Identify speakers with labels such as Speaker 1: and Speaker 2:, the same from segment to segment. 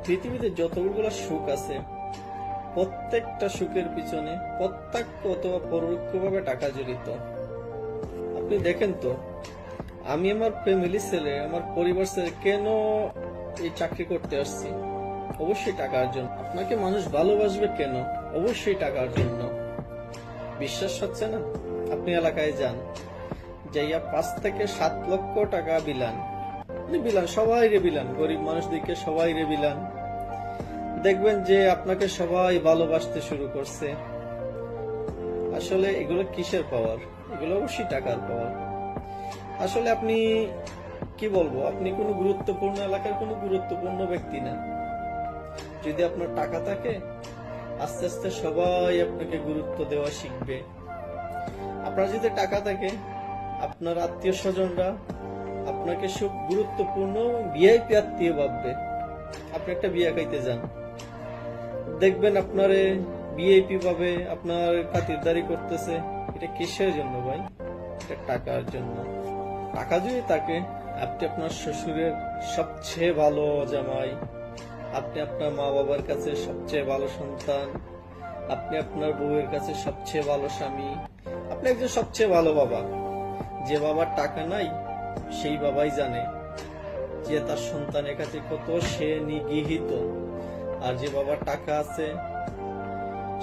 Speaker 1: পৃথিবীতে যতগুলো সুখ আছে প্রত্যেকটা সুখের পিছনে প্রত্যক্ষ অথবা পরোক্ষভাবে টাকা জড়িত। আপনি দেখেন তো, আমি আমার ফ্যামিলি ছেলে, আমার পরিবার ছেলে কেন এই চাকরি করতে আসছি? অবশ্যই টাকার জন্য। আপনাকে মানুষ ভালোবাসবে কেন? অবশ্যই টাকার জন্য। বিশ্বাস হচ্ছে না? আপনি এলাকায় যান, যাইয়া 5 থেকে 7 লক্ষ টাকা বিলান, সবাই রে বিলান, গরিব মানুষদেরকে সবাই রে বিলান, দেখবেন যে আপনাকে সবাই ভালোবাসতে শুরু করছে। আসলে এগুলো কিসের পাওয়ার? এগুলো অবশ্যই টাকার পাওয়ার। আসলে আপনি কি বলবো, আপনি কোনো গুরুত্বপূর্ণ এলাকার কোনো গুরুত্বপূর্ণ ব্যক্তি না। যদি আপনার টাকা থাকে, আস্তে আস্তে সবাই আপনাকে গুরুত্ব দেওয়া শিখবে। আপনার যদি টাকা থাকে, আপনার আত্মীয় স্বজনরা আপনাকে খুব গুরুত্বপূর্ণ ভিআইপি আত্মীয় ভাববে। আপনি একটা বিয়ে খাইতে যান, দেখবেন আপনারে ভিআইপি ভাবে, আপনার খাতিরদারি করতেছে। এটা কিসের জন্য ভাই? এটা টাকার জন্য। টাকা যদি থাকে, আপনি আপনার শ্বশুরের সবচেয়ে ভালো জামাই, আপনি আপনার মা বাবার কাছে সবচেয়ে ভালো সন্তান, আপনি আপনার বউয়ের কাছে সবচেয়ে ভালো স্বামী, আপনি একজন সবচেয়ে ভালো বাবা। যে বাবার টাকা নাই, সেই বাবাই জানে যে তার সন্তানের কাছে কত সে নিগৃহীত। আর যে বাবার টাকা আছে,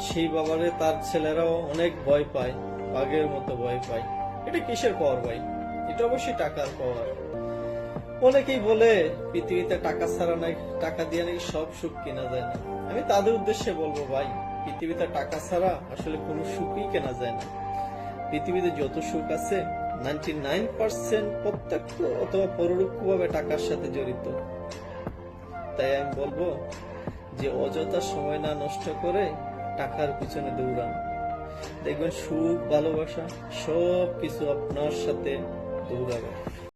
Speaker 1: সেই বাবারে তার ছেলেরাও অনেক ভয় পায়, বাঘের মতো ভয় পায়। এটা কিসের পাওয়ার ভাই? এটা অবশ্যই টাকার পাওয়ার। অনেকেই বলে পৃথিবীতে টাকা ছাড়া নাই, টাকা দিয়ে নাকি সব সুখ কেনা যায় না। আমি তাদের উদ্দেশ্যে বলবো, ভাই, পৃথিবীতে টাকা ছাড়া আসলে কোনো সুখই কেনা যায় না। পৃথিবীতে যত সুখ আছে 99% প্রত্যক্ষ অথবা পরোক্ষভাবে টাকার সাথে জড়িত। তাই আমি বলবো যে অযথা সময় না নষ্ট করে টাকার পিছনে দৌড়ান, দেখবেন সুখ, ভালোবাসা সবকিছু আপনার সাথে দৌড়াবে।